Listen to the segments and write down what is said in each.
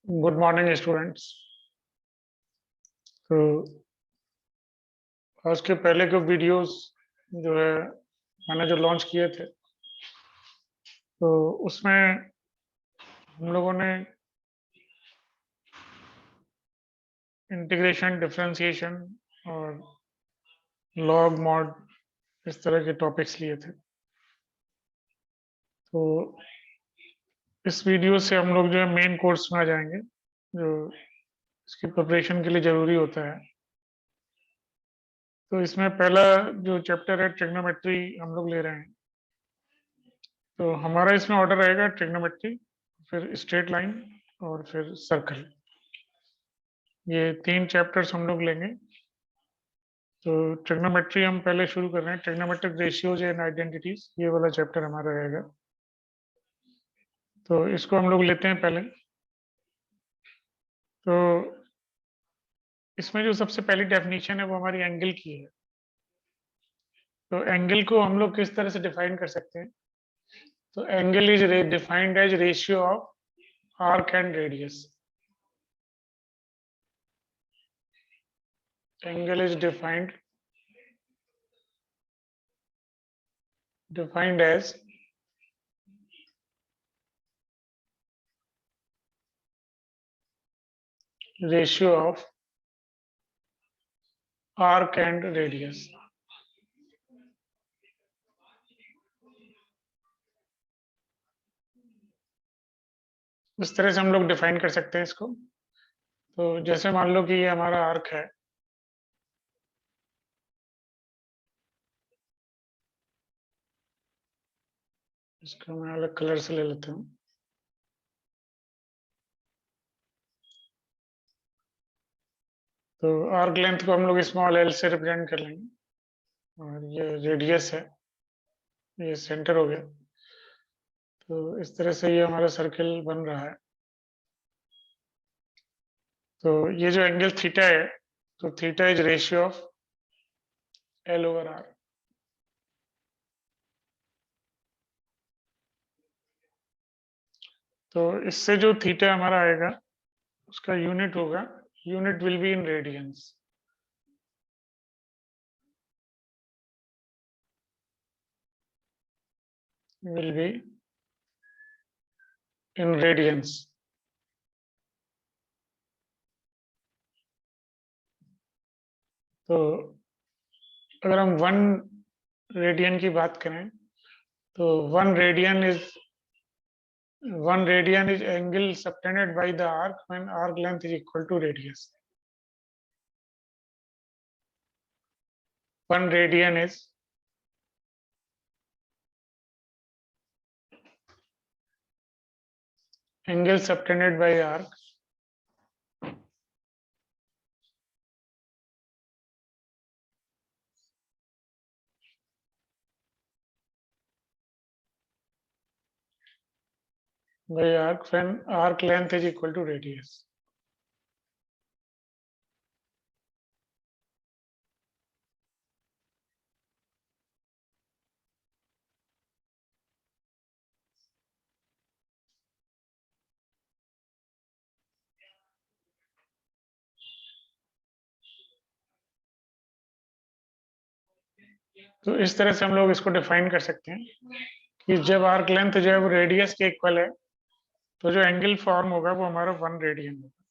Good morning students. तो आज के पहले के वीडियोस जो है मैंने जो लॉन्च किए थे, तो उसमें हम लोगों ने इंटीग्रेशन, डिफरेंशिएशन और लॉग मॉड इस तरह के टॉपिक्स लिए थे। तो इस वीडियो से हम लोग जो है मेन कोर्स में आ जाएंगे, जो इसकी प्रिपरेशन के लिए ज़रूरी होता है। तो इसमें पहला जो चैप्टर है ट्रिग्नोमेट्री हम लोग ले रहे हैं। तो हमारा इसमें ऑर्डर रहेगा ट्रिग्नोमेट्री, फिर स्ट्रेट लाइन और फिर सर्कल। ये 3 चैप्टर्स हम लोग लेंगे। तो ट्रिग्नोमेट्री हम पहले शुरू कर रहे हैं। ट्रिग्नोमेट्रिक रेशियोज एंड आइडेंटिटीज, ये वाला चैप्टर हमारा रहेगा। तो इसको हम लोग लेते हैं पहले। तो इसमें जो सबसे पहली डेफिनेशन है वो हमारी एंगल की है। तो एंगल को हम लोग किस तरह से डिफाइन कर सकते हैं? तो angle is defined as ratio of arc and radius. Angle is defined as ratio of arc and radius। इस तरह से हम लोग डिफाइन कर सकते हैं इसको। तो जैसे मान लो कि ये हमारा आर्क है, इसको मैं अलग कलर से ले लेता हूँ। तो आर्क लेंथ को हम लोग स्मॉल एल से रिप्रेजेंट कर लेंगे और ये रेडियस है, ये सेंटर हो गया। तो इस तरह से ये हमारा सर्किल बन रहा है। तो ये जो एंगल थीटा है, तो theta is ratio of L over R. तो इससे जो थीटा हमारा आएगा उसका यूनिट होगा, unit will be in radians. Will be in radians. तो अगर हम 1 रेडियन की बात करें, तो 1 radian is angle subtended by the arc when arc length is equal to radius. 1 radian is angle subtended by arc when arc length is equal to radius. तो इस तरह से हम लोग इसको डिफाइन कर सकते हैं कि जब आर्क लेंथ जो है वो रेडियस के इक्वल है, तो जो एंगल फॉर्म होगा वो हमारा 1 रेडियन होगा।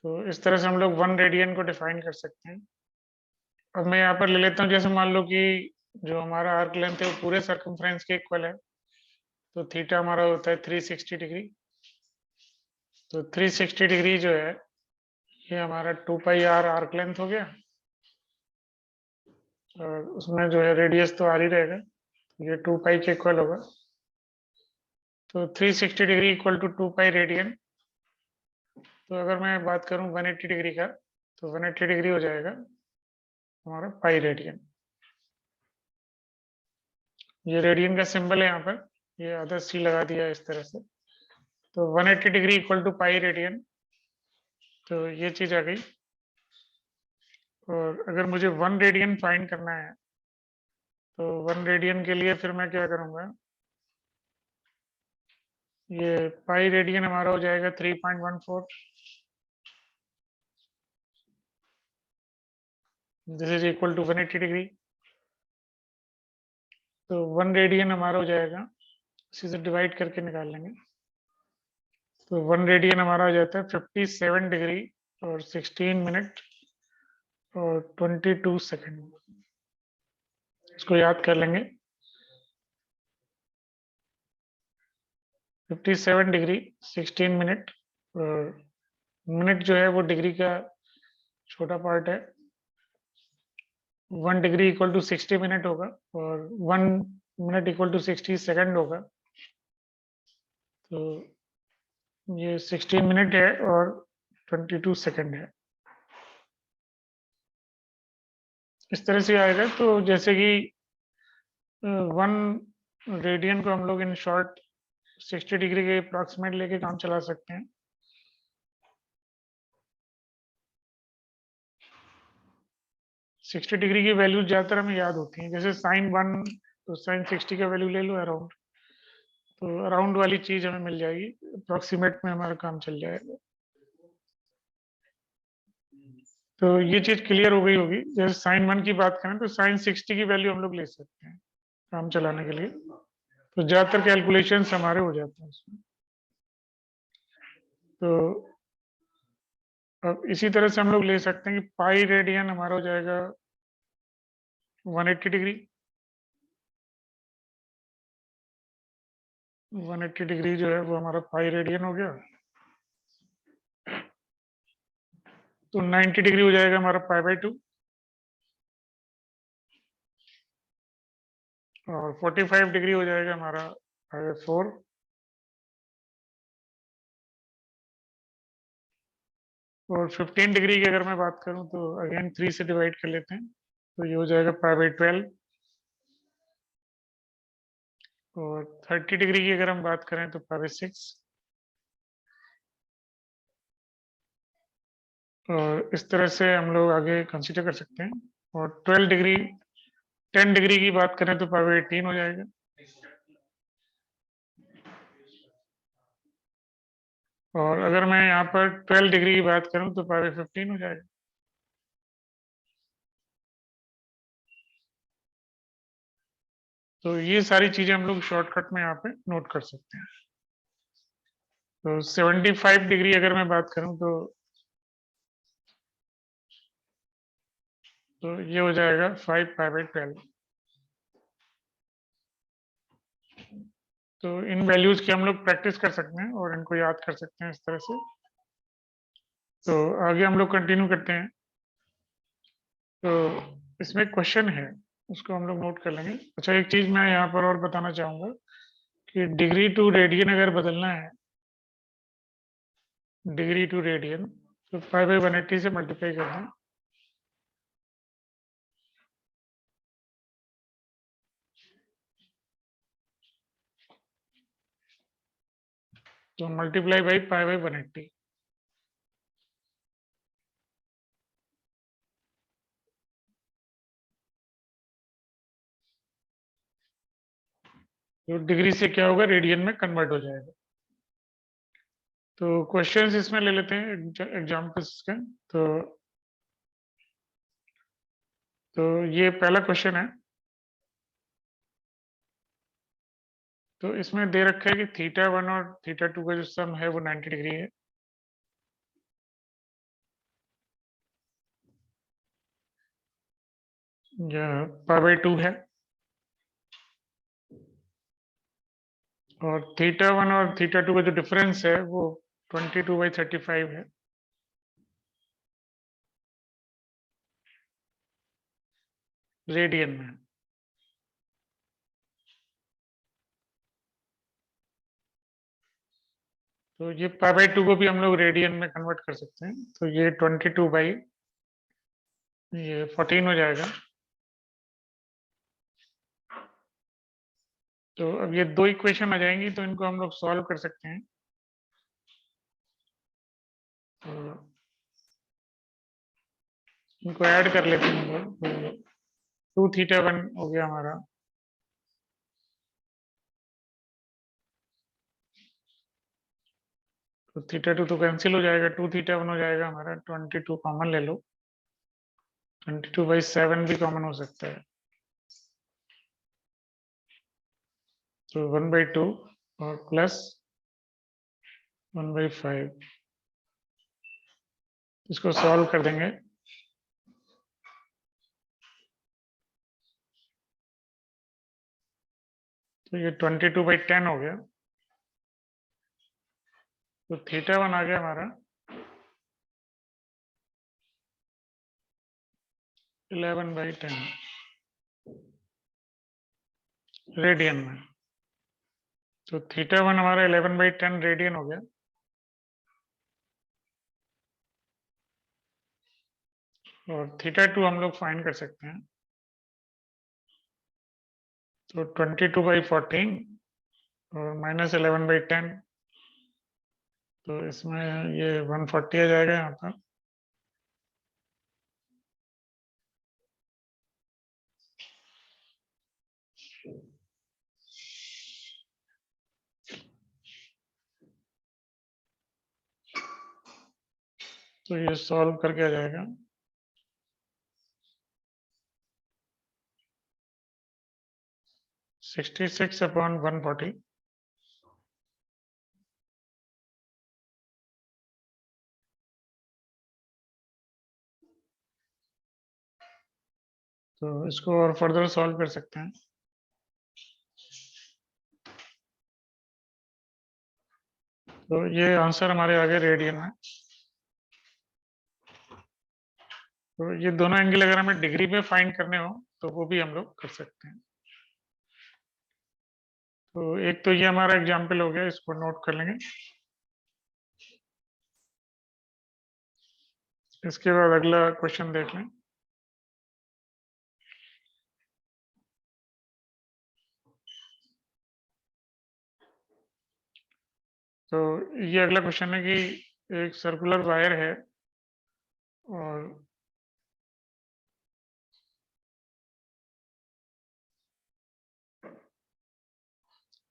तो इस तरह से हम लोग 1 रेडियन को डिफाइन कर सकते हैं। अब मैं यहाँ पर ले लेता हूँ, जैसे मान लो कि जो हमारा आर्क लेंथ है वो पूरे सर्कमफ्रेंस के इक्वल है। तो थीटा हमारा होता है 360 डिग्री। तो 360 डिग्री जो है ये हमारा 2 पाई आर आर्क लेंथ हो गया, और उसमें जो है रेडियस तो आर ही रहेगा, ये 2 पाई के इक्वल होगा। तो 360 degree equal to 2 pi radian. तो अगर मैं बात करूं 180 डिग्री का, तो 180 डिग्री हो जाएगा हमारा पाई रेडियन। ये रेडियन का सिंबल है यहाँ पर, ये आधा सी लगा दिया इस तरह से। तो 180 degree equal to pi radian, तो ये चीज आ गई। और अगर मुझे 1 रेडियन फाइंड करना है, तो 1 रेडियन के लिए फिर मैं क्या करूंगा, ये पाई रेडियन हमारा हो जाएगा 3.14। This is equal to 180 degree. तो 1 रेडियन हमारा हो जाएगा, इसी से डिवाइड करके निकाल लेंगे। तो 1 रेडियन हमारा हो जाता है 57 डिग्री और 16 मिनट और 22 सेकेंड। इसको याद कर लेंगे। 57 डिग्री 16 मिनट, और मिनट जो है वो डिग्री का छोटा पार्ट है। 1 डिग्री इक्वल टू 60 मिनट होगा और 1 मिनट इक्वल टू 60 सेकंड होगा। तो ये 16 मिनट है और 22 सेकंड है। इस तरह से आएगा। तो जैसे कि 1 रेडियन को हम लोग इन शॉर्ट 60 डिग्री के अप्रॉक्सीमेट लेके काम चला सकते हैं। सिक्सटी डिग्री की वैल्यू ज्यादातर हमें याद होती है, जैसे साइन 1 तो साइन 60 का वैल्यू ले लो अराउंड, तो अराउंड वाली चीज हमें मिल जाएगी, अप्रॉक्सीमेट में हमारा काम चल जाएगा। तो ये चीज क्लियर हो गई होगी। जैसे साइन 1 की बात करें तो साइन 60 की वैल्यू हम लोग ले सकते हैं काम चलाने के लिए। तो ज्यादातर कैलकुलेशन हमारे हो जाते हैं इसमें। तो अब इसी तरह से हम लोग ले सकते हैं कि पाई रेडियन हमारा हो जाएगा 180 डिग्री। 180 डिग्री जो है वो हमारा पाई रेडियन हो गया। तो 90 डिग्री हो जाएगा हमारा पाई बाई 2, और 45 डिग्री हो जाएगा हमारा पाई बाई 4, और 15 डिग्री की अगर मैं बात करूं तो अगेन 3 से डिवाइड कर लेते हैं, तो ये हो जाएगा पाई बाई 12। और 30 डिग्री की अगर हम बात करें तो पाई बाई 6। और इस तरह से हम लोग आगे कंसीडर कर सकते हैं। और 12 डिग्री 10 डिग्री की बात करें तो पाई बाई 18 हो जाएगा। और अगर मैं यहाँ पर 12 डिग्री की बात करूं तो पाई बाई 15 हो जाएगा। तो ये सारी चीजें हम लोग शॉर्टकट में यहाँ पे नोट कर सकते हैं। तो 75 डिग्री अगर मैं बात करूं तो ये हो जाएगा 5 पाई बाई 12। तो इन वैल्यूज की हम लोग प्रैक्टिस कर सकते हैं और इनको याद कर सकते हैं इस तरह से। तो आगे हम लोग कंटिन्यू करते हैं। तो इसमें क्वेश्चन है, उसको हम लोग नोट कर लेंगे। अच्छा, एक चीज मैं यहाँ पर और बताना चाहूंगा कि डिग्री टू रेडियन अगर बदलना है, डिग्री टू रेडियन, तो 5 बाई 180 से मल्टीप्लाई कर दें। तो मल्टीप्लाई बाई पाई बाई 180। तो डिग्री से क्या होगा, रेडियन में कन्वर्ट हो जाएगा। तो क्वेश्चंस इसमें ले लेते हैं एग्जाम्पल्स के। तो ये पहला क्वेश्चन है। तो इसमें दे रखा है कि थीटा 1 और थीटा 2 का जो सम है वो 90 डिग्री है। या पाई बाई 2 है। और थीटा 1 और थीटा 2 का जो डिफरेंस है वो 22/35 है रेडियन में। तो ये पाई बाई 2 को भी हम लोग रेडियन में कन्वर्ट कर सकते हैं। तो ये 22/14 हो जाएगा। तो अब ये दो इक्वेशन आ जाएंगी, तो इनको हम लोग सॉल्व कर सकते हैं। तो इनको ऐड कर लेते हैं हम लोग। तो 2θ1 हो गया हमारा। तो θ2 तो कैंसिल हो जाएगा, 2θ1 हो जाएगा हमारा, 22 कॉमन ले लो, 22/7 भी कॉमन हो सकता है, तो 1/2 और प्लस 1/5, इसको सॉल्व कर देंगे। तो ये 22/10 हो गया, तो θ1 आ गया हमारा 11/10 रेडियन में। तो θ1 हमारा 11/10 रेडियन हो गया, और θ2 हम लोग फाइंड कर सकते हैं। तो 22/14 और -11/10, तो इसमें ये 140 आ जाएगा यहाँ पर। तो ये सॉल्व करके आ जाएगा 66/140। तो इसको और फर्दर सॉल्व कर सकते हैं। तो ये आंसर हमारे आगे रेडियन में। तो ये दोनों एंगल अगर हमें डिग्री में फाइंड करने हो तो वो भी हम लोग कर सकते हैं। तो एक तो ये हमारा एग्जाम्पल हो गया, इसको नोट कर लेंगे। इसके बाद अगला क्वेश्चन देख लें। तो ये अगला क्वेश्चन है कि एक सर्कुलर वायर है और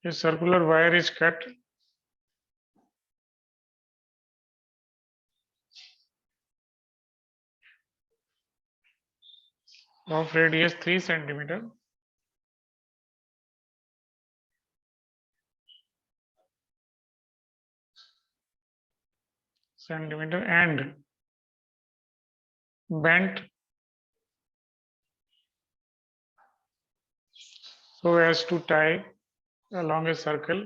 ये circular wire is cut of radius 3 centimeter and bent so as to tie along a circle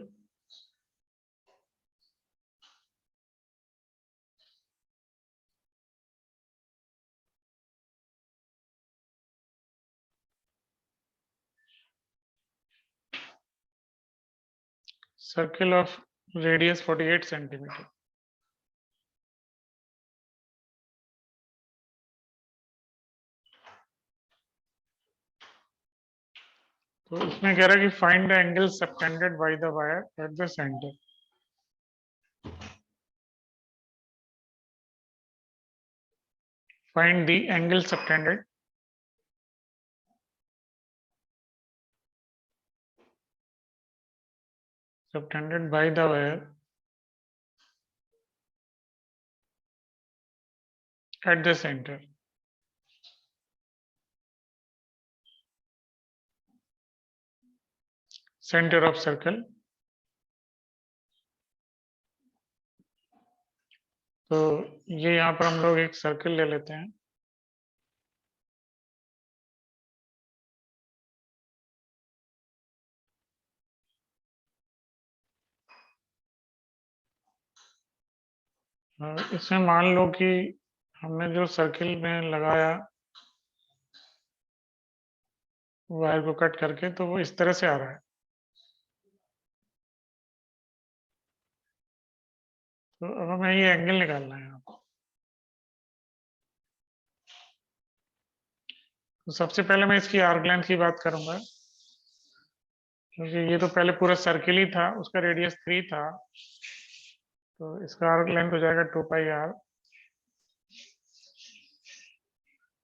of radius 48 centimeter. तो इसमें कह रहा है कि find the angle subtended by the wire at the centre. Find the angle subtended by the wire at the center। Centre of circle. तो ये यहाँ पर हम लोग एक सर्कल ले लेते हैं। इसमें मान लो कि हमने जो सर्किल में लगाया वायर को कट करके, तो वो इस तरह से आ रहा है। तो अब हमें ये एंगल निकालना है आपको। तो सबसे पहले मैं इसकी आर्क लेंथ की बात करूंगा, क्योंकि ये तो पहले पूरा सर्किल ही था, उसका रेडियस 3 था, तो इसका आर्क लेंथ हो जाएगा 2πr।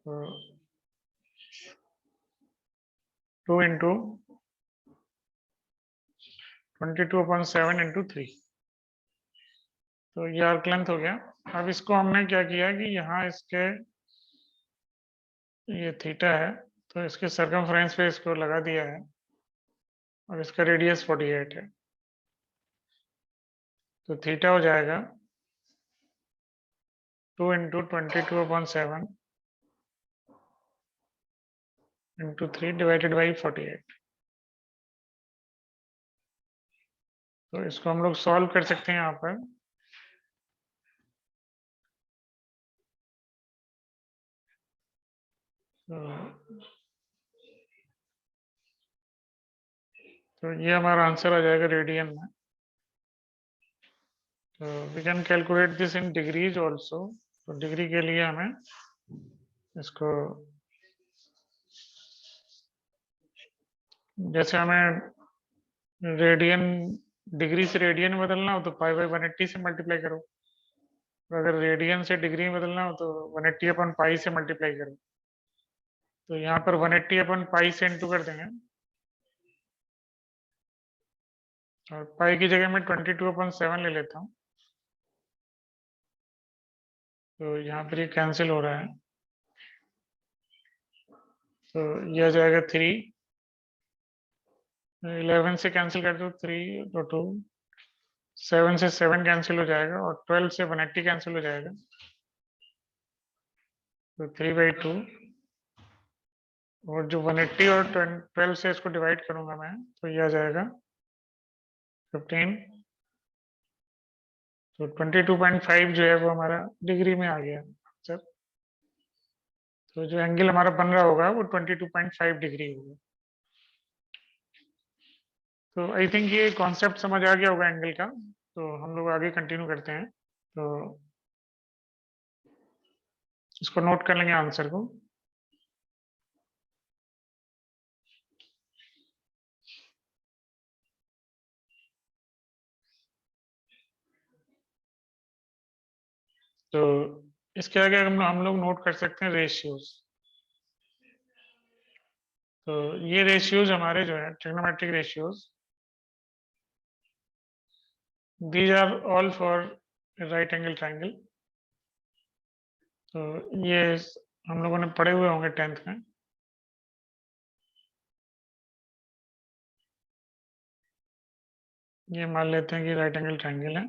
तो 2 इंटू 22/7 इंटू 3। तो ये आर्क लेंथ हो गया। अब इसको हमने क्या किया कि यहाँ इसके ये थीटा है, तो इसके सरकमफ्रेंस पे इसको लगा दिया है और इसका रेडियस 48 है। तो थीटा हो जाएगा 2 इंटू 22/7 इंटू 3 डिवाइडेड बाई 48। तो इसको हम लोग सॉल्व कर सकते हैं यहाँ पर। तो ये हमारा आंसर आ जाएगा रेडियन में। तो we can calculate this in degrees also. तो डिग्री के लिए हमें इसको, जैसे हमें रेडियन, डिग्री से रेडियन में बदलना हो तो पाई बाई 180 से मल्टीप्लाई करो, और अगर रेडियन से डिग्री में बदलना हो तो 180 अपन पाई से मल्टीप्लाई करो। तो यहाँ पर 180 अपन पाई से इंटू कर देंगे, और पाई की जगह में 22/7 ले लेता हूँ। तो यहाँ पर ये कैंसिल हो रहा है, तो ये आ जाएगा 3, 11 से कैंसिल कर दो, 3 तो 2, 7 से 7 कैंसिल हो जाएगा, और 12 से 180 कैंसिल हो जाएगा। तो 3/2, और जो 180 और 12 से इसको डिवाइड करूंगा मैं, तो ये आ जाएगा 15। तो 22.5 जो है वो हमारा डिग्री में आ गया सर। तो जो एंगल हमारा बन रहा होगा वो 22.5 डिग्री होगा। तो आई थिंक ये कॉन्सेप्ट समझ आ गया होगा एंगल का। तो हम लोग आगे कंटिन्यू करते हैं। तो इसको नोट कर लेंगे आंसर को। तो इसके आगे हम लोग नोट कर सकते हैं रेशियोज। तो ये रेशियोज हमारे जो है trigonometric ratios, these are all for right angle triangle. तो ये हम लोगों ने पढ़े हुए होंगे 10th में। ये मान लेते हैं कि राइट एंगल ट्राइंगल है।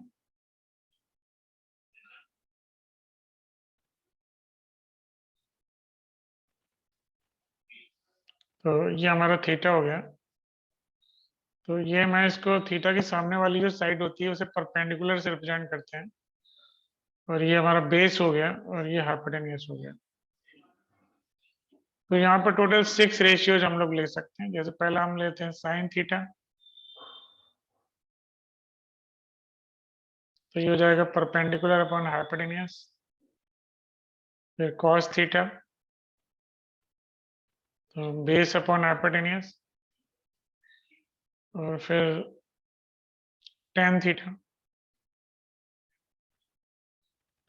तो ये हमारा थीटा हो गया। तो ये मैं इसको थीटा के सामने वाली जो साइड होती है उसे परपेंडिकुलर से रिप्रेजेंट करते हैं, और ये हमारा बेस हो गया, और ये हाइपोटेन्यूज हो गया। तो यहाँ पर टोटल 6 रेशियोज हम लोग ले सकते हैं। जैसे पहला हम लेते हैं साइन थीटा। तो ये हो जाएगा परपेंडिकुलर अपॉन हाइपोटेन्यूज। फिर कॉस थीटा, तो बेस अपॉन हाइपोटेन्यूज। और फिर टेन थीटा,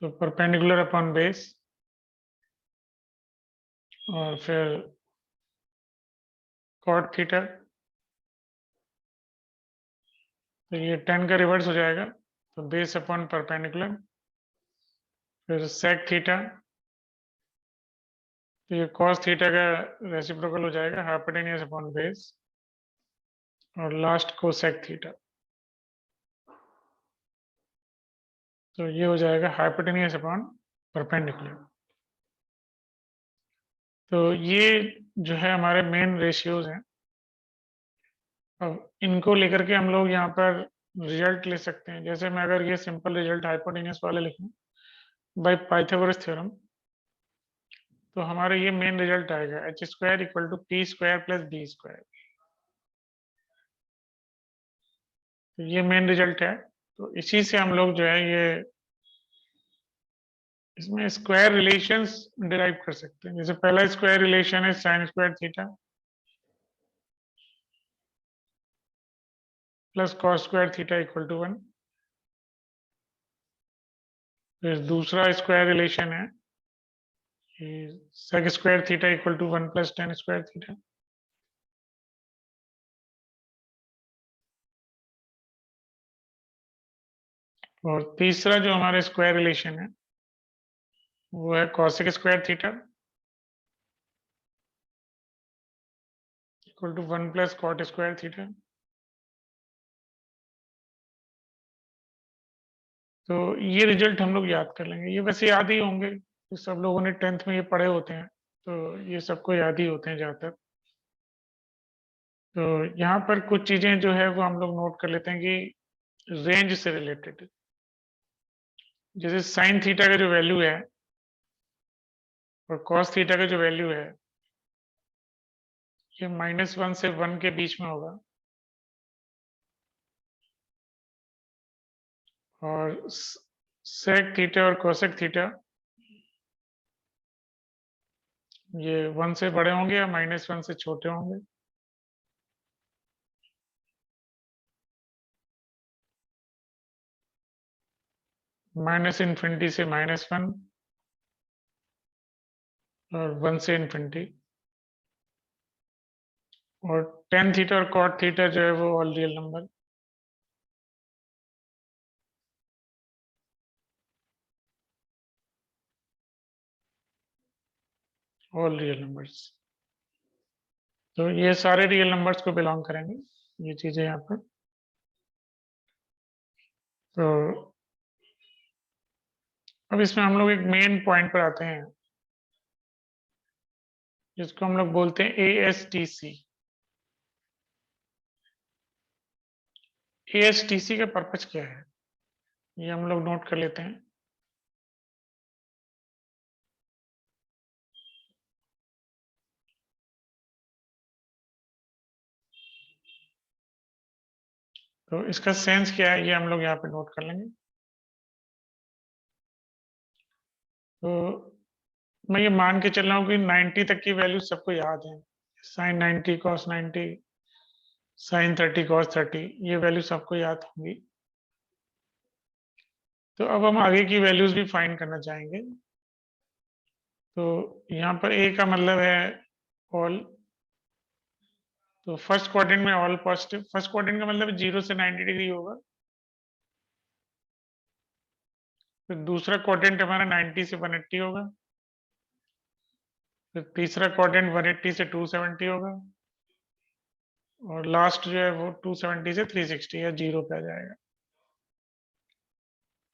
तो परपेंडिकुलर अपॉन बेस। और फिर कॉट थीटा, तो ये 10 का रिवर्स हो जाएगा, तो बेस अपॉन परपेंडिकुलर। फिर सेक थीटा, तो ये कॉस थीटा का रेसिप्रोकल हो जाएगा, हाइपोटेन्यूज अपॉन बेस। और लास्ट कोसेक थीटा, तो ये हो जाएगा हाइपोटेन्यूज अपॉन परपेंडिकुलर। तो ये जो है हमारे मेन रेशियोज हैं। अब इनको लेकर के हम लोग यहाँ पर रिजल्ट ले सकते हैं। जैसे मैं अगर ये सिंपल रिजल्ट हाइपोटेन्यूज वाले लिखूं बाय पाइथागोरस थ्योरम, तो हमारा ये मेन रिजल्ट आएगा h² equal to p² plus b²। तो ये मेन रिजल्ट है। तो इसी से हम लोग जो है ये इसमें स्क्वायर रिलेशंस डिराइव कर सकते हैं। जैसे पहला स्क्वायर रिलेशन है sine square theta plus cos square theta equal to 1। फिर दूसरा स्क्वायर रिलेशन है sec square theta equal to 1 plus tan square theta. और तीसरा जो हमारे स्क्वायर रिलेशन है वो है cosec square theta equal to 1 plus cot square theta. तो ये रिजल्ट हम लोग याद कर लेंगे, ये वैसे याद ही होंगे, तो सब लोगों ने 10th में ये पढ़े होते हैं, तो ये सबको याद ही होते हैं ज्यादातर। तो यहाँ पर कुछ चीजें जो है वो हम लोग नोट कर लेते हैं कि रेंज से रिलेटेड, जैसे साइन थीटा का जो वैल्यू है और कॉस थीटा का जो वैल्यू है ये -1 से 1 के बीच में होगा, और सेक थीटा और कोसेक थीटा ये 1 से बड़े होंगे या -1 से छोटे होंगे। -∞ से -1 और 1 से इन्फिनिटी। और tan थीटा और cot थीटा जो है वो all real number. All real numbers, तो ये सारे रियल नंबर्स को बिलोंग करेंगे ये चीजें यहाँ पर। तो अब इसमें हम लोग एक मेन पॉइंट पर आते हैं जिसको हम लोग बोलते हैं ASTC। ASTC का पर्पज क्या है ये हम लोग नोट कर लेते हैं। तो इसका सेंस क्या है ये हम लोग यहाँ पे नोट कर लेंगे। तो मैं ये मान के चल रहा हूँ कि 90 तक की वैल्यू सबको याद है, sin 90 cos 90 sin 30 cos 30, ये वैल्यू सबको याद होंगी। तो अब हम आगे की वैल्यूज भी फाइंड करना चाहेंगे। तो यहाँ पर ए का मतलब है ऑल, तो फर्स्ट क्वाड्रेंट में ऑल पॉजिटिव, फर्स्ट क्वाड्रेंट का मतलब 0 से 90 डिग्री होगा। फिर दूसरा क्वाड्रेंट हमारा 90 से 180 होगा। फिर तीसरा क्वाड्रेंट 180 से 270 होगा। और लास्ट जो है वो 270 से 360 या 0 पे आ जाएगा।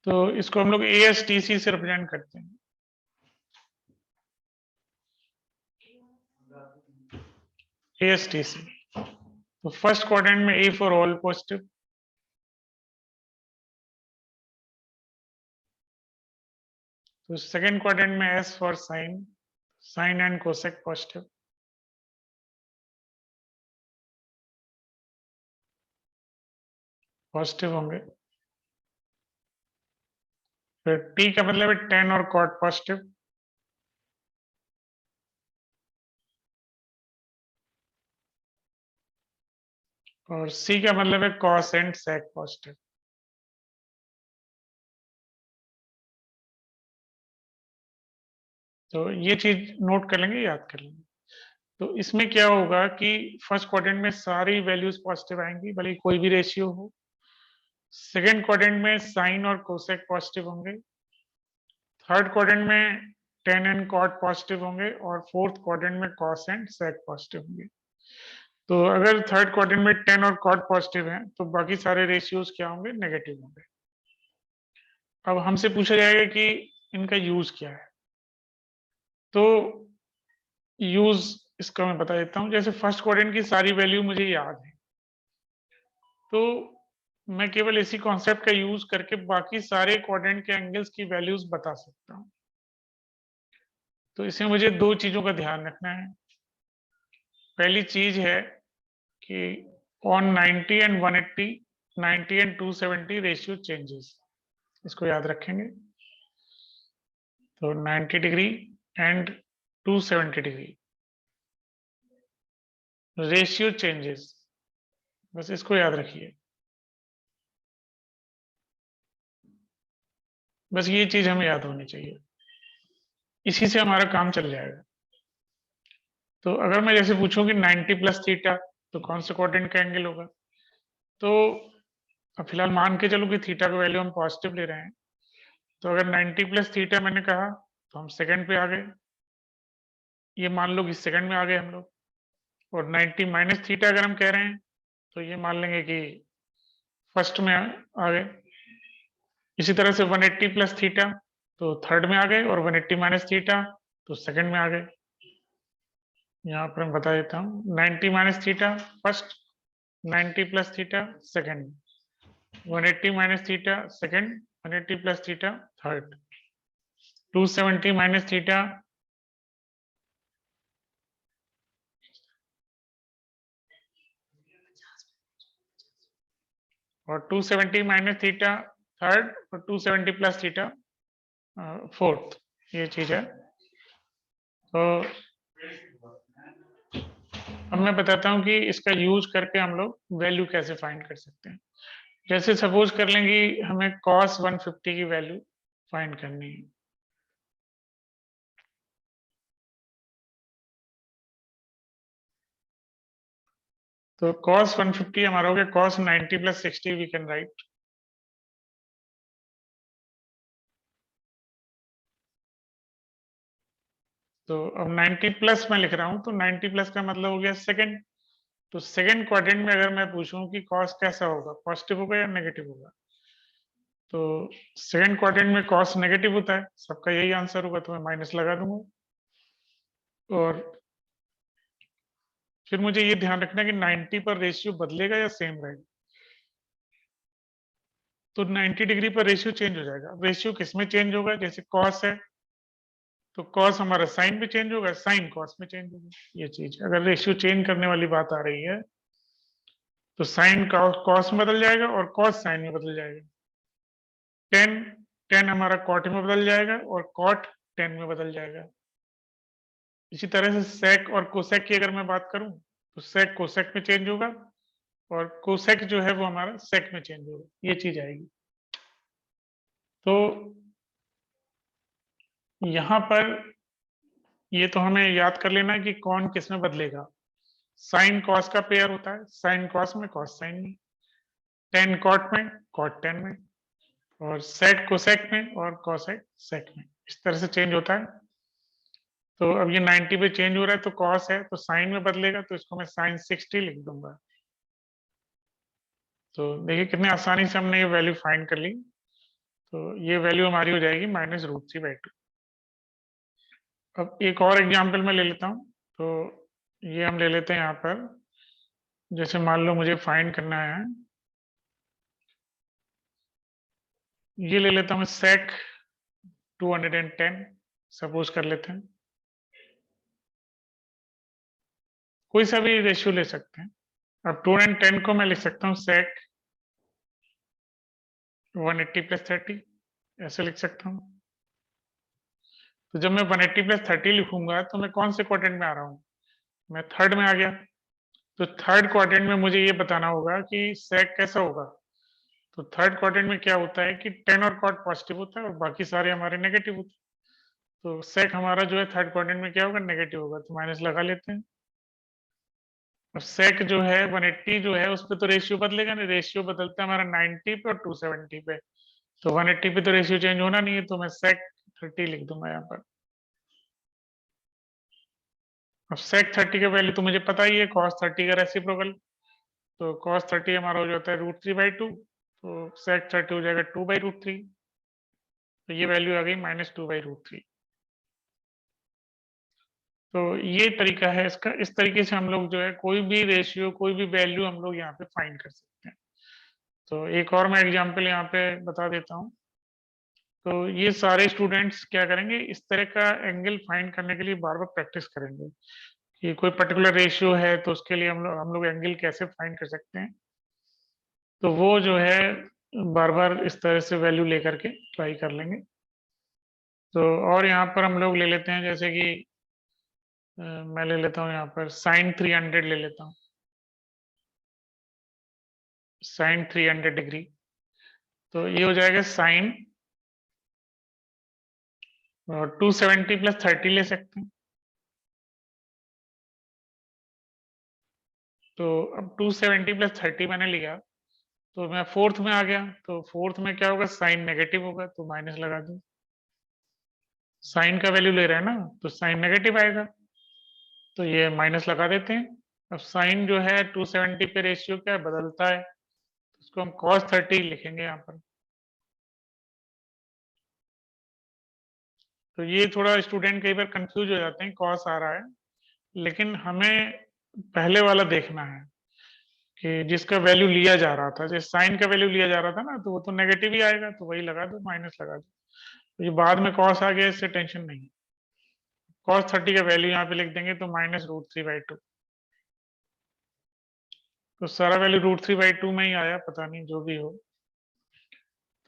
तो इसको हम लोग ASTC से रिप्रेजेंट करते हैं। ASTC, तो फर्स्ट क्वाड्रेंट में A फॉर ऑल पॉजिटिव, तो सेकंड क्वाड्रेंट में S for sine, sine and cosec positive. Positive होंगे। फिर T का मतलब है tan और cot पॉजिटिव। और C का मतलब है cos एंड sec पॉजिटिव। तो ये चीज नोट कर लेंगे, याद कर लेंगे। तो इसमें क्या होगा कि फर्स्ट क्वाड्रेंट में सारी वैल्यूज पॉजिटिव आएंगी भले ही कोई भी रेशियो हो। सेकंड क्वाड्रेंट में साइन और कोसेक पॉजिटिव होंगे। थर्ड क्वाड्रेंट में tan एंड cot पॉजिटिव होंगे। और फोर्थ क्वाड्रेंट में cos एंड sec पॉजिटिव होंगे। तो अगर थर्ड क्वाड्रेंट में tan और cot पॉजिटिव है तो बाकी सारे रेशियोज क्या होंगे, नेगेटिव होंगे। अब हमसे पूछा जाएगा कि इनका यूज क्या है। तो यूज इसका मैं बता देता हूँ। जैसे फर्स्ट क्वाड्रेंट की सारी वैल्यू मुझे याद है, तो मैं केवल इसी कॉन्सेप्ट का यूज करके बाकी सारे क्वाड्रेंट के एंगल्स की वैल्यूज बता सकता हूँ। तो इसमें मुझे दो चीजों का ध्यान रखना है। पहली चीज है कि on 90 and 180, 90 and 270 ratio changes, इसको याद रखेंगे। तो 90 degree and 270 degree ratio changes, बस इसको याद रखिए। बस ये चीज हमें याद होनी चाहिए, इसी से हमारा काम चल जाएगा। तो अगर मैं जैसे पूछूं कि 90 प्लस थीटा तो कौन से क्वाड्रेंट का एंगल होगा, तो अब फिलहाल मान के चलो कि थीटा का वैल्यू हम पॉजिटिव ले रहे हैं, तो अगर 90 प्लस थीटा मैंने कहा तो हम सेकंड पे आ गए, ये मान लो कि सेकंड में आ गए हम लोग। और 90 माइनस थीटा अगर हम कह रहे हैं तो ये मान लेंगे कि फर्स्ट में आ गए। इसी तरह से 180 प्लस थीटा तो थर्ड में आ गए, और 180 माइनस थीटा तो सेकंड में आ गए। यहाँ पर मैं बता देता हूँ, 90 minus theta first, 90 plus theta second, 180 minus theta second, 180 plus theta third, 270 minus theta और 270 माइनस थीटा थर्ड, और 270 प्लस थीटा फोर्थ, ये चीज है। तो अब मैं बताता हूँ कि इसका यूज करके हम लोग वैल्यू कैसे फाइंड कर सकते हैं। जैसे सपोज कर लेंगे हमें cos 150 की वैल्यू फाइंड करनी है, तो cos 150 हमारा हो गया cos 90 plus 60 we can write. तो अब 90 प्लस मैं लिख रहा हूं, तो 90 प्लस का मतलब हो गया सेकंड। तो सेकंड क्वाड्रेंट में अगर मैं पूछूं कि cos कैसा होगा, पॉजिटिव होगा या नेगेटिव होगा, तो सेकंड क्वाड्रेंट में cos नेगेटिव होता है, सबका यही आंसर होगा, तो मैं माइनस लगा दूंगा। और फिर मुझे ये ध्यान रखना है कि 90 पर रेशियो बदलेगा या सेम रहेगा। तो 90 डिग्री पर रेशियो चेंज हो जाएगा। रेशियो किस में चेंज होगा, जैसे cos है तो cos हमारा साइन में चेंज होगा, साइन cos में चेंज होगा, ये चीज। अगर रेशियो चेंज करने वाली बात आ रही है तो साइन cos में बदल जाएगा और cos साइन में बदल जाएगा। टेन टेन हमारा कॉट में बदल जाएगा और कॉट टेन में बदल जाएगा। इसी तरह से सेक और कोसेक की अगर मैं बात करूं तो सेक कोसेक में चेंज होगा और कोसेक जो है वो हमारा सेक में चेंज होगा, ये चीज आएगी। तो यहां पर ये तो हमें याद कर लेना है कि कौन किस में बदलेगा। साइन कॉस का पेयर होता है, साइन कॉस में कॉस साइन में, टेन कॉट में कॉट टेन में, और सेक कोसेक में और कोसेक सेक में, इस तरह से चेंज होता है। तो अब ये 90 पे चेंज हो रहा है तो कॉस है तो साइन में बदलेगा, तो इसको मैं साइन 60 लिख दूंगा। तो देखिए कितने आसानी से हमने ये वैल्यू फाइंड कर ली। तो ये वैल्यू हमारी हो जाएगी -√3/2। अब एक और एग्जांपल मैं ले लेता हूँ। तो ये हम ले लेते हैं यहाँ पर, जैसे मान लो मुझे फाइंड करना है, ये ले लेता हूँ सेक 210, सपोज कर लेते हैं। कोई सा भी रेशियो ले सकते हैं। अब 210 को मैं लिख सकता हूँ सेक 180 प्लस 30, ऐसे लिख सकता हूँ। तो जब मैं 180 प्लस 30 लिखूंगा तो मैं कौन से क्वाड्रेंट में आ रहा हूँ, मैं थर्ड में आ गया। तो थर्ड क्वाड्रेंट में मुझे ये बताना होगा कि सेक कैसा होगा। तो थर्ड क्वाड्रेंट में क्या होता है कि टेन और कॉट पॉजिटिव होता है और बाकी सारे हमारे नेगेटिव होते हैं। तो सेक हमारा जो है थर्ड क्वाड्रेंट में क्या होगा, नेगेटिव होगा, तो माइनस लगा लेते हैं। अब सेक जो है 180 जो है उस पर तो रेशियो बदलेगा नहीं, रेशियो बदलता है हमारा 90 पे और 270 पे। तो 180 पे तो रेशियो चेंज होना नहीं है, तो मैं सेक 30 लिख दूंगा यहाँ पर। अब सेक 30 का वैल्यू तो मुझे पता ही है, cos 30 का रेसिप्रोकल। तो cos 30 हमारा हो जाता है √3/2, तो सेक 30 हो जाएगा 2/√3। तो ये वैल्यू आ गई -2/√3। तो ये तरीका है इसका। इस तरीके से हम लोग जो है कोई भी रेशियो, कोई भी वैल्यू हम लोग यहाँ पे फाइंड कर सकते हैं। तो एक और मैं एग्जांपल यहाँ पे बता देता हूँ। तो ये सारे स्टूडेंट्स क्या करेंगे, इस तरह का एंगल फाइंड करने के लिए बार बार प्रैक्टिस करेंगे कि कोई पर्टिकुलर रेशियो है तो उसके लिए हम लोग एंगल कैसे फाइंड कर सकते हैं। तो वो जो है बार बार इस तरह से वैल्यू लेकर के ट्राई कर लेंगे। तो और यहाँ पर हम लोग ले लेते हैं, जैसे कि मैं ले लेता हूँ यहाँ पर साइन 300 ले लेता हूँ, साइन 300 डिग्री। तो ये हो जाएगा साइन 270 प्लस 30 ले सकते हैं। तो अब 270 प्लस 30 मैंने लिया, तो मैं फोर्थ में आ गया, तो फोर्थ में क्या होगा, साइन नेगेटिव होगा तो माइनस लगा दूं। साइन का वैल्यू ले रहे हैं ना, तो साइन नेगेटिव आएगा, तो ये माइनस लगा देते हैं। अब साइन जो है 270 पे रेशियो क्या है, बदलता है, इसको हम cos 30 लिखेंगे यहाँ पर। तो ये थोड़ा स्टूडेंट कई बार कंफ्यूज हो जाते हैं, cos आ रहा है, लेकिन हमें पहले वाला देखना है कि जिसका वैल्यू लिया जा रहा था, जैसे साइन का वैल्यू लिया जा रहा था ना, तो वो तो नेगेटिव ही आएगा, तो वही लगा दो, माइनस लगा दो। तो ये बाद में cos आ गया, इससे टेंशन नहीं। cos 30 का वैल्यू यहाँ पे लिख देंगे तो -√3/2। तो सारा वैल्यू √3/2 में ही आया, पता नहीं जो भी हो।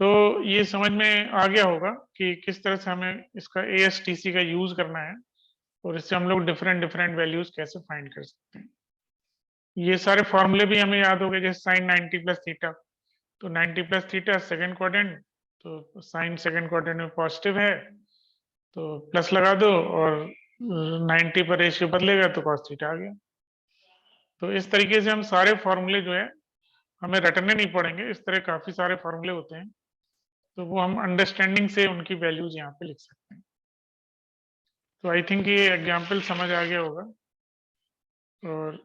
तो ये समझ में आ गया होगा कि किस तरह से हमें इसका ASTC का यूज करना है, और इससे हम लोग डिफरेंट डिफरेंट वैल्यूज कैसे फाइंड कर सकते हैं। ये सारे फॉर्मूले भी हमें याद हो गए, जैसे साइन 90 प्लस थीटा, तो 90 प्लस थीटा सेकेंड क्वाड्रेंट, तो साइन सेकेंड क्वाड्रेंट में पॉजिटिव है, तो प्लस लगा दो, और 90 पर रेशियो बदलेगा तो cos थीटा आ गया। तो इस तरीके से हम सारे फॉर्मूले जो है हमें रटने नहीं पड़ेंगे, इस तरह काफी सारे फॉर्मूले होते हैं, तो वो हम अंडरस्टैंडिंग से उनकी वैल्यूज यहाँ पे लिख सकते हैं। तो आई थिंक ये एग्जाम्पल समझ आ गया होगा, और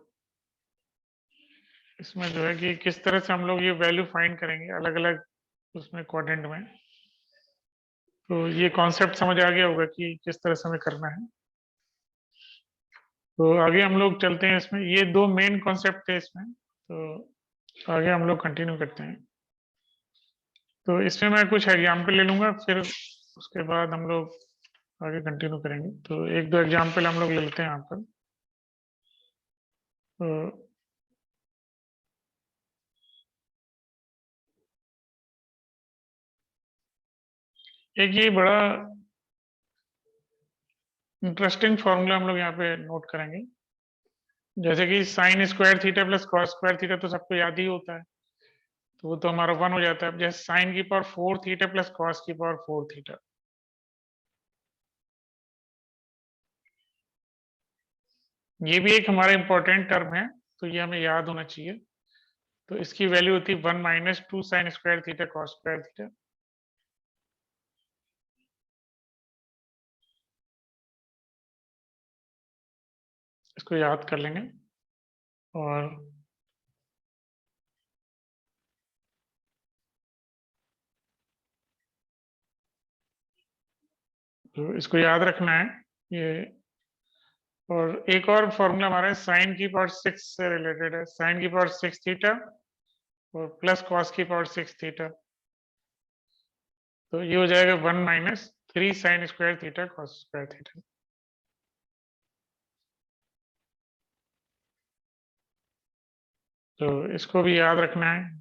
इसमें जो है कि किस तरह से हम लोग ये वैल्यू फाइंड करेंगे अलग अलग उसमें क्वाड्रेंट में। तो ये कॉन्सेप्ट समझ आ गया होगा कि किस तरह से हमें करना है। तो आगे हम लोग चलते हैं, इसमें ये दो मेन कॉन्सेप्ट थे इसमें, तो आगे हम लोग कंटिन्यू करते हैं। तो इसमें मैं कुछ एग्जाम्पल ले लूंगा, फिर उसके बाद हम लोग आगे कंटिन्यू करेंगे। तो एक दो एग्जाम्पल हम लोग ले लेते हैं यहाँ पर। तो एक ये बड़ा इंटरेस्टिंग फॉर्मूला हम लोग यहाँ पे नोट करेंगे, जैसे कि sign square theta plus cos square theta तो सबको याद ही होता है, तो वो तो हमारा 1 हो जाता है। अब जैसे साइन की पावर 4 थीटा प्लस कॉस की पावर 4 थीटा, ये भी एक हमारा इंपॉर्टेंट टर्म है, तो ये हमें याद होना चाहिए। तो इसकी वैल्यू होती है 1 - 2 sign square theta cos square theta. इसको याद कर लेंगे, और तो इसको याद रखना है ये। और एक और फॉर्मूला हमारा है साइन की पावर 6 से रिलेटेड है, साइन की पावर 6 थीटा और प्लस कॉस की पावर 6 थीटा, तो ये हो जाएगा 1 - 3 sign square theta cos square theta. तो इसको भी याद रखना है।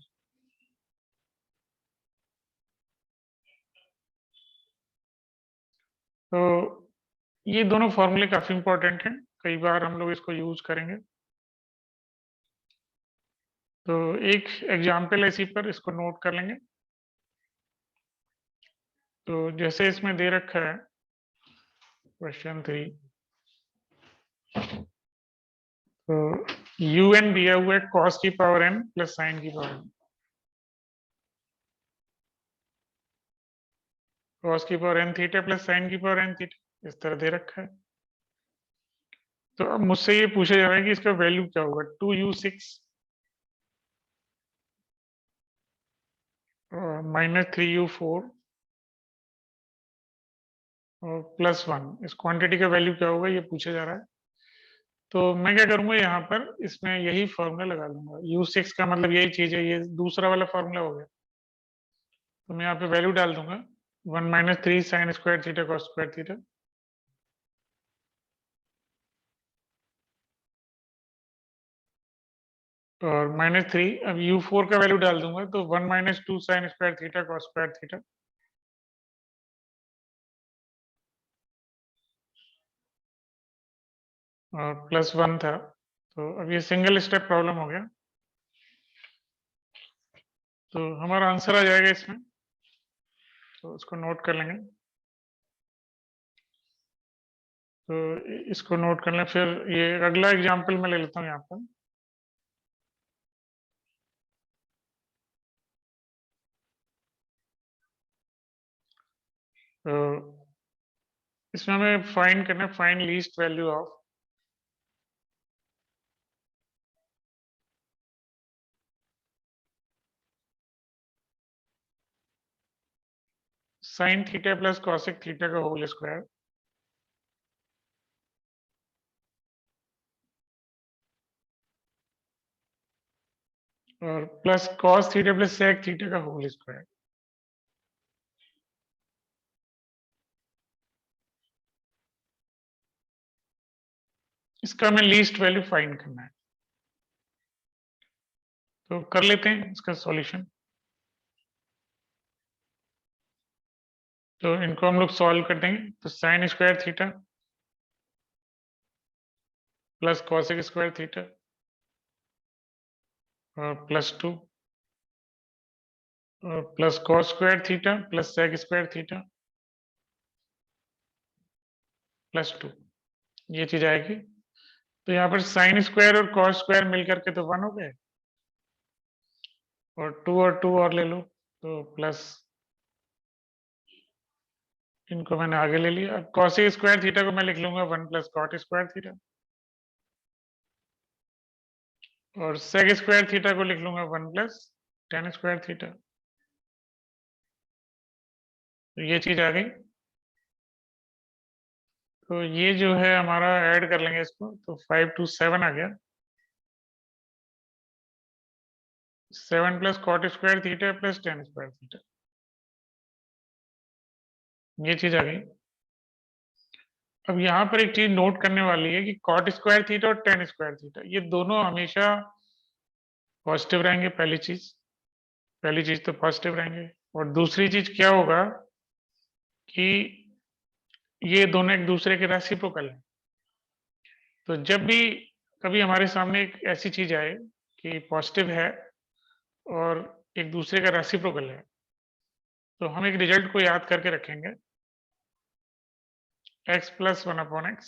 तो ये दोनों फॉर्मूले काफी इंपॉर्टेंट हैं, कई बार हम लोग इसको यूज करेंगे। तो एक एग्जाम्पल इसी पर, इसको नोट कर लेंगे। तो जैसे इसमें दे रखा है क्वेश्चन 3, तो un दिया हुआ है cos की पावर n प्लस साइन की पावर n, cos की power n theta plus sign की पावर n थीटा, इस तरह दे रखा है। तो अब मुझसे ये पूछा जा रहा है कि इसका वैल्यू क्या होगा, 2u6 -3u4 और +1, इस क्वांटिटी का वैल्यू क्या होगा ये पूछा जा रहा है। तो मैं क्या करूंगा, यहाँ पर इसमें यही फॉर्मूला लगा लूंगा, u6 का मतलब यही चीज है, ये दूसरा वाला फॉर्मूला हो गया। तो मैं यहाँ पे वैल्यू डाल दूंगा 1 - 3 sign square theta cos square theta, और -3, अब u4 का वैल्यू डाल दूंगा तो 1 - 2 sign square theta cos square theta, और +1 था। तो अब ये सिंगल स्टेप प्रॉब्लम हो गया, तो हमारा आंसर आ जाएगा इसमें, तो उसको नोट कर लेंगे। तो इसको नोट कर लें, फिर ये अगला एग्जाम्पल मैं ले लेता हूँ यहाँ पर। तो इसमें हमें फाइंड करना है find least value of sine theta plus cosec theta का होल स्क्वायर और plus cos theta plus sec theta का होल स्क्वायर। इसका हमें लीस्ट वैल्यू फाइंड करना है। तो कर लेते हैं इसका सॉल्यूशन। तो इनको हम लोग सॉल्व कर देंगे। तो sine square theta plus cosec square theta और +2 और plus cos square theta plus sec square theta +2 ये चीज आएगी। तो यहाँ पर साइन स्क्वायर और कॉस स्क्वायर मिलकर के तो 1 हो गए और 2 और ले लो तो प्लस इनको मैंने आगे ले लिया। अब कॉसिक स्क्वायर थीटा को मैं लिख लूंगा 1 प्लस कॉट स्क्वायर थीटा और सेक स्क्वायर थीटा को लिख लूंगा 1 प्लस टेन स्क्वायर थीटा। तो ये चीज आ गई। तो ये जो है हमारा ऐड कर लेंगे इसको तो 5 to 7 आ गया। 7 plus cot square theta plus tan square theta ये चीज आ गई। अब यहाँ पर एक चीज नोट करने वाली है कि कॉट स्क्वायर थीटा और टेन स्क्वायर थीटा ये दोनों हमेशा पॉजिटिव रहेंगे। पहली चीज तो पॉजिटिव रहेंगे और दूसरी चीज क्या होगा कि ये दोनों एक दूसरे के रेसिप्रोकल हैं। तो जब भी कभी हमारे सामने एक ऐसी चीज आए कि पॉजिटिव है और एक दूसरे का रेसिप्रोकल है तो हम एक रिजल्ट को याद करके रखेंगे x प्लस 1/x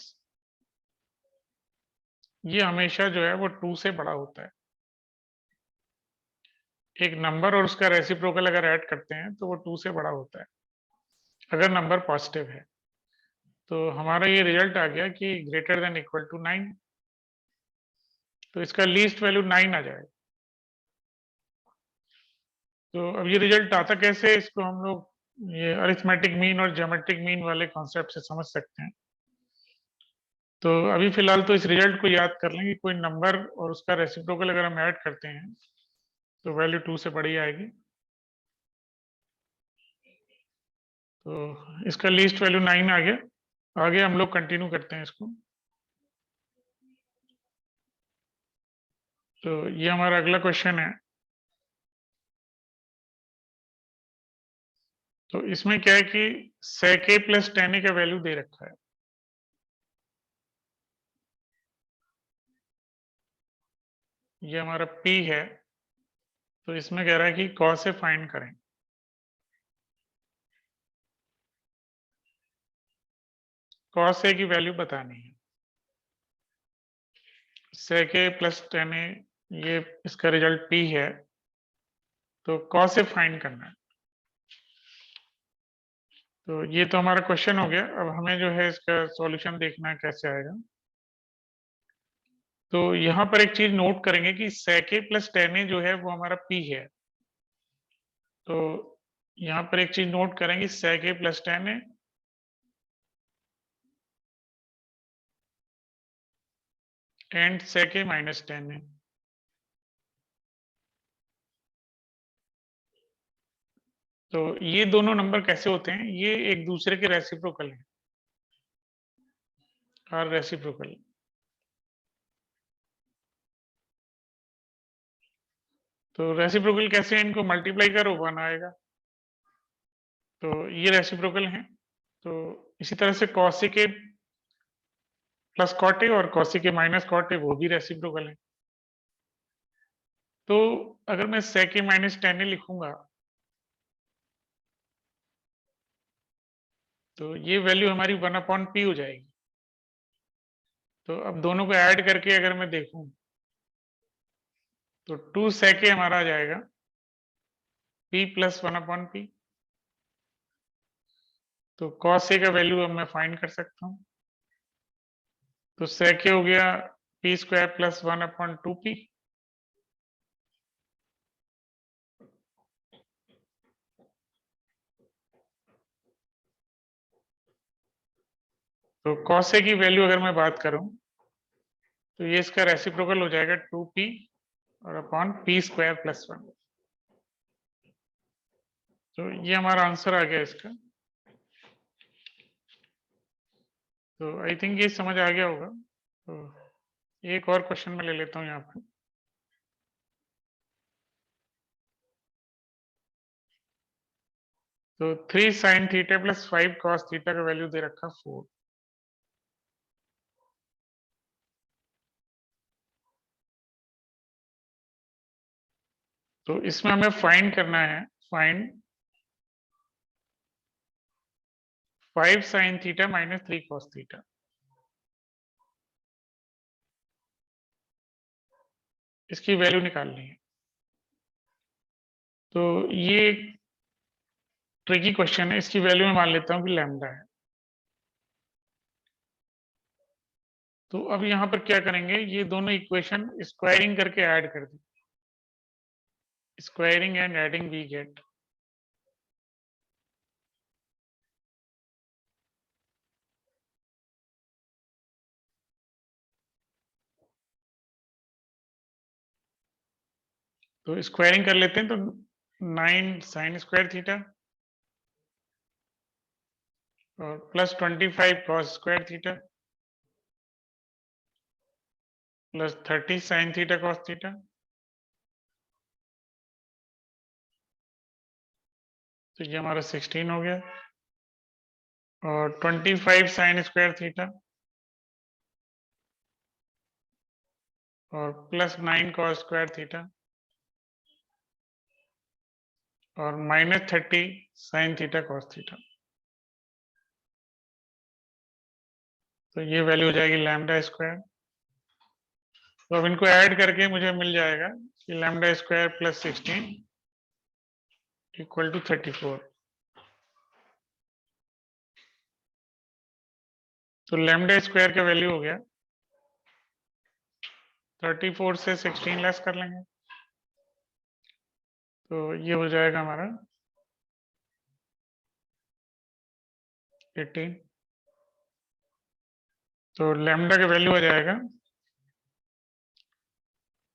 ये हमेशा जो है वो 2 से बड़ा होता है। एक नंबर और उसका रेसिप्रोकल अगर ऐड करते हैं तो वो 2 से बड़ा होता है अगर नंबर पॉजिटिव है। तो हमारा ये रिजल्ट आ गया कि ग्रेटर देन इक्वल टू 9। तो इसका लीस्ट वैल्यू 9 आ जाएगा। तो अब ये रिजल्ट आता कैसे है इसको हम लोग ये अरिथमेटिक मीन और ज्योमेट्रिक मीन वाले कॉन्सेप्ट से समझ सकते हैं। तो अभी फिलहाल तो इस रिजल्ट को याद कर लें कि कोई नंबर और उसका रेसिप्रोकल अगर हम ऐड करते हैं तो वैल्यू 2 से बड़ी आएगी। तो इसका लीस्ट वैल्यू 9 आ गया। आगे हम लोग कंटिन्यू करते हैं इसको। तो ये हमारा अगला क्वेश्चन है। तो इसमें क्या है कि sec a plus tan a का वैल्यू दे रखा है। ये हमारा p है। तो इसमें कह रहा है कि cos a फाइंड करें। cos a की वैल्यू बतानी है। sec a plus tan a ये इसका रिजल्ट p है। तो cos a फाइंड करना है। तो ये तो हमारा क्वेश्चन हो गया। अब हमें जो है इसका सॉल्यूशन देखना है कैसे आएगा। तो यहाँ पर एक चीज नोट करेंगे कि sec a plus tan a जो है वो हमारा p है। तो यहाँ पर एक चीज नोट करेंगे sec a plus tan a and sec a minus tan a। तो ये दोनों नंबर कैसे होते हैं ये एक दूसरे के रेसिप्रोकल हैं। Are reciprocal. तो रेसिप्रोकल कैसे हैं इनको मल्टीप्लाई करो 1 आएगा। तो ये रेसिप्रोकल हैं। तो इसी तरह से cosec A plus cot A और cosec A minus cot A वो भी रेसिप्रोकल है। तो अगर मैं sec a minus tan a लिखूंगा तो ये वैल्यू हमारी 1/p हो जाएगी। तो अब दोनों को ऐड करके अगर मैं देखूं तो 2 sec a हमारा आ जाएगा p प्लस 1/p। तो cos a का वैल्यू अब मैं फाइंड कर सकता हूँ। तो sec a हो गया p स्क्वायर प्लस 1/2p। तो cos a की वैल्यू अगर मैं बात करूं तो ये इसका रेसिप्रोकल हो जाएगा 2p और अपॉन p स्क्वायर प्लस 1। तो ये हमारा आंसर आ गया इसका। तो आई थिंक ये समझ आ गया होगा। तो एक और क्वेश्चन मैं ले लेता हूँ यहाँ पे। तो 3 sin theta plus 5 cos theta का वैल्यू दे रखा 4। तो इसमें हमें फाइंड करना है, find 5 sin theta minus 3 cos theta. इसकी वैल्यू निकालनी है। तो ये ट्रिकी क्वेश्चन है। इसकी वैल्यू मैं मान लेता हूँ कि लैम्डा है। तो अब यहाँ पर क्या करेंगे, ये दोनों इक्वेशन स्क्वायरिंग करके ऐड कर दें। Squaring and adding we get तो स्क्वायरिंग कर लेते हैं। तो 9 sin स्क्वायर थीटा और plus 25 cos square theta plus 30 sin theta cos theta. तो ये हमारा 16 हो गया। और 25 sin स्क्वायर थीटा और प्लस 9 cos स्क्वायर थीटा और minus 30 sin theta cos theta. तो ये वैल्यू हो जाएगी लैम्डा स्क्वायर। तो अब इनको ऐड करके मुझे मिल जाएगा कि lambda square plus 16 equal to 34। तो लैम्डा स्क्वायर का वैल्यू हो गया 34 से 16 लेस कर लेंगे। तो ये हो जाएगा हमारा 18। तो लैम्डा का वैल्यू हो जाएगा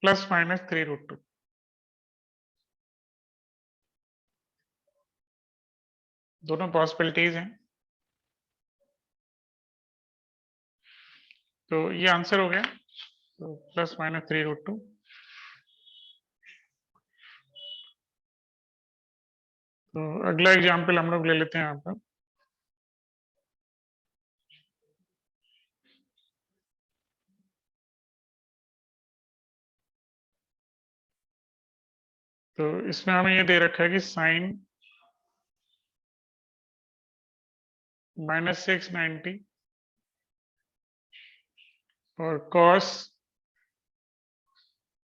प्लस माइनस 3√2। दोनों पॉसिबिलिटीज हैं। तो ये आंसर हो गया। तो प्लस माइनस 3√2। तो अगला एग्जाम्पल हम लोग ले लेते हैं यहाँ पर। तो इसमें हमें ये दे रखा है कि साइन -690 और कॉस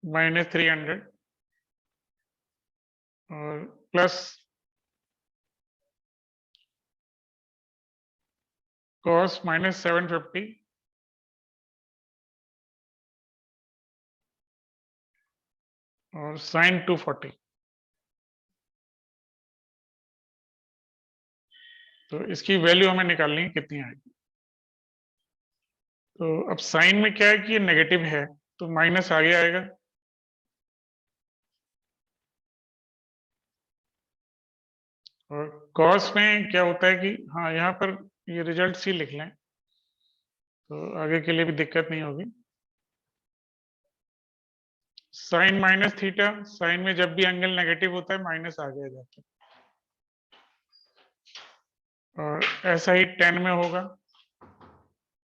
-300 और प्लस कॉस -750 और साइन 240। तो इसकी वैल्यू हमें निकालनी है कितनी आएगी। तो अब साइन में क्या है कि ये नेगेटिव है तो माइनस आगे आएगा। और कॉस में क्या होता है कि हाँ यहाँ पर ये रिजल्ट सी लिख लें तो आगे के लिए भी दिक्कत नहीं होगी। साइन माइनस थीटा, साइन में जब भी एंगल नेगेटिव होता है माइनस आगे आ जाता है। और ऐसा ही 10 में होगा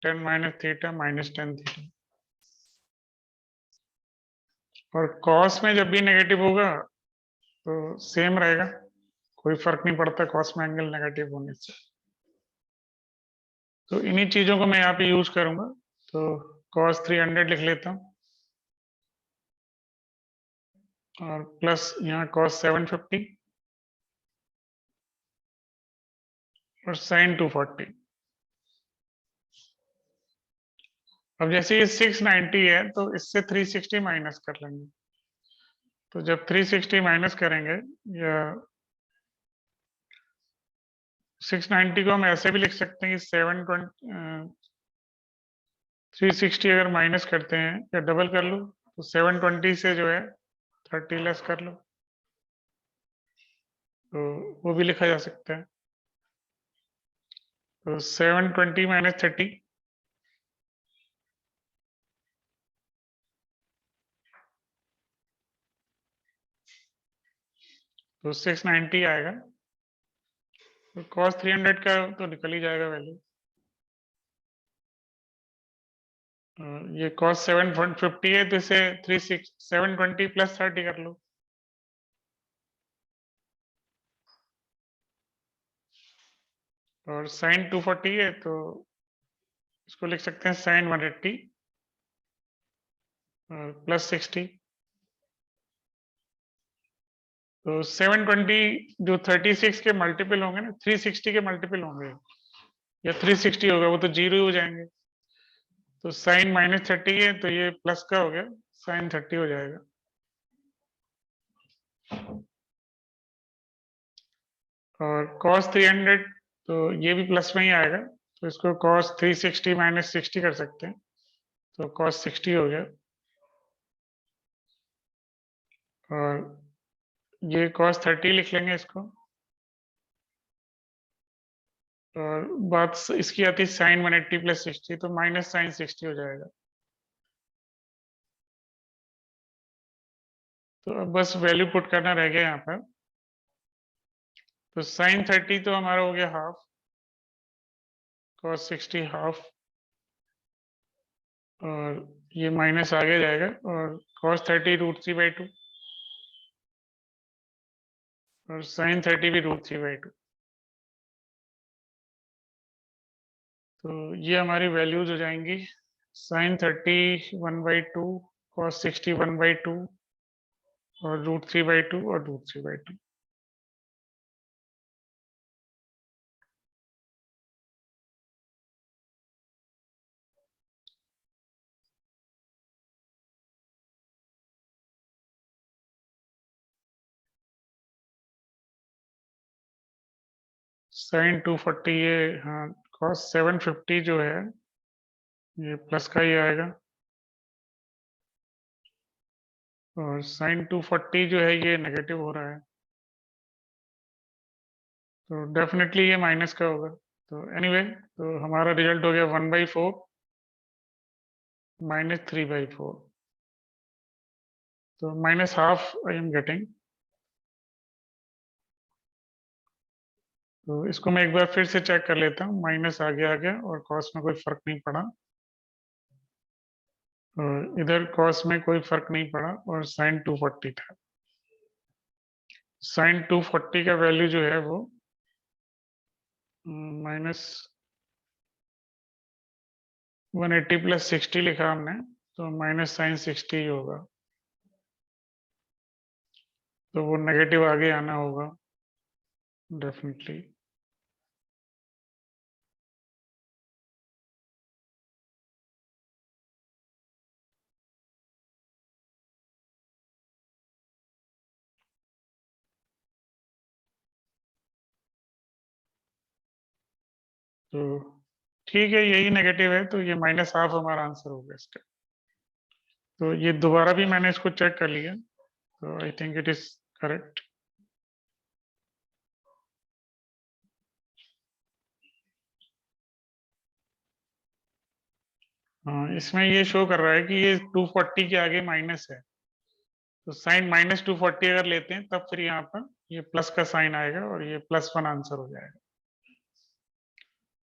10 माइनस थीटा माइनस 10 थीटा। और कॉस में जब भी नेगेटिव होगा तो सेम रहेगा, कोई फर्क नहीं पड़ता कॉस में एंगल नेगेटिव होने से। तो इन्हीं चीजों को मैं यहाँ पे यूज करूंगा। तो कॉस 300 लिख लेता हूँ और प्लस यहाँ कॉस 750 और साइन 240। अब जैसे ये 690 है तो इससे 360 माइनस कर लेंगे। तो जब 360 माइनस करेंगे, या 690 को हम ऐसे भी लिख सकते हैं कि 360 अगर माइनस करते हैं या डबल कर लो तो 720 से जो है 30 लेस कर लो, तो वो भी लिखा जा सकता है। तो 720 माइनस 30, तो 690 आएगा। तो cos 300 का तो निकल ही जाएगा वैल्यू। ये cos 750 है तो इसे 720 प्लस 30 कर लो। और sin 240 है तो इसको लिख सकते हैं sin 180 प्लस 60। तो 720 जो 36 के मल्टीपल होंगे ना, 360 के मल्टीपल होंगे, या 360 होगा, वो तो जीरो ही हो जाएंगे। तो साइन -30 है तो ये प्लस का हो गया, साइन 30 हो जाएगा। और cos 300 तो ये भी प्लस में ही आएगा, तो इसको cos 360 माइनस 60 कर सकते हैं, तो cos 60 हो गया। और ये cos 30 लिख लेंगे इसको। और बात इसकी आती है साइन 180 प्लस 60, तो माइनस साइन 60 हो जाएगा। तो अब बस वैल्यू पुट करना रह गया यहाँ पर। तो साइन 30 तो हमारा हो गया हाफ, cos 60 हाफ, और ये माइनस आगे जाएगा, और cos 30 √3/2, और साइन 30 भी √3/2। तो ये हमारी वैल्यूज हो जाएंगी, साइन 30 1/2, cos 60 1/2, और √3/2 और √3/2। साइन 240 ये, हाँ, cos 750 जो है ये प्लस का ही आएगा, और साइन 240 जो है ये नेगेटिव हो रहा है, तो डेफिनेटली ये माइनस का होगा। तो एनीवे तो हमारा रिजल्ट हो गया 1/4 -3/4, तो minus half I am getting. तो इसको मैं एक बार फिर से चेक कर लेता हूँ, माइनस आ गया और कॉस में कोई फर्क नहीं पड़ा, और इधर कॉस में कोई फर्क नहीं पड़ा, और साइन 240 था। साइन 240 का वैल्यू जो है वो -180 प्लस 60 लिखा हमने, तो माइनस साइन 60 ही होगा, तो वो नेगेटिव आगे आना होगा डेफिनेटली। तो ठीक है, यही नेगेटिव है, तो ये माइनस हाफ हमारा आंसर होगा इसका। तो ये दोबारा भी मैंने इसको चेक कर लिया, तो I think it is correct. हाँ, इसमें ये शो कर रहा है कि ये 240 के आगे माइनस है, तो साइन -240 अगर लेते हैं तब फिर यहाँ पर ये प्लस का साइन आएगा, और ये +1 आंसर हो जाएगा।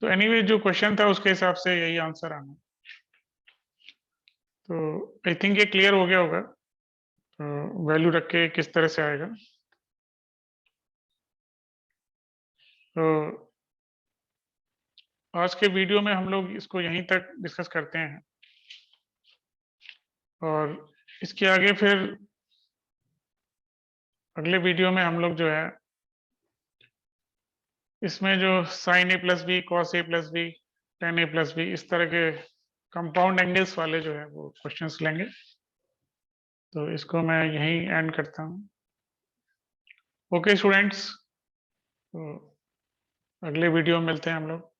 तो एनीवे जो क्वेश्चन था उसके हिसाब से यही आंसर आना। तो आई थिंक ये क्लियर हो गया होगा, तो वैल्यू रख के किस तरह से आएगा। तो आज के वीडियो में हम लोग इसको यहीं तक डिस्कस करते हैं, और इसके आगे फिर अगले वीडियो में हम लोग जो है इसमें जो sign A plus B, cos A plus B, ten A plus B, इस तरह के कंपाउंड एंगल्स वाले जो है वो क्वेश्चंस लेंगे। तो इसको मैं यहीं एंड करता हूँ। ओके स्टूडेंट्स, तो अगले वीडियो में मिलते हैं हम लोग।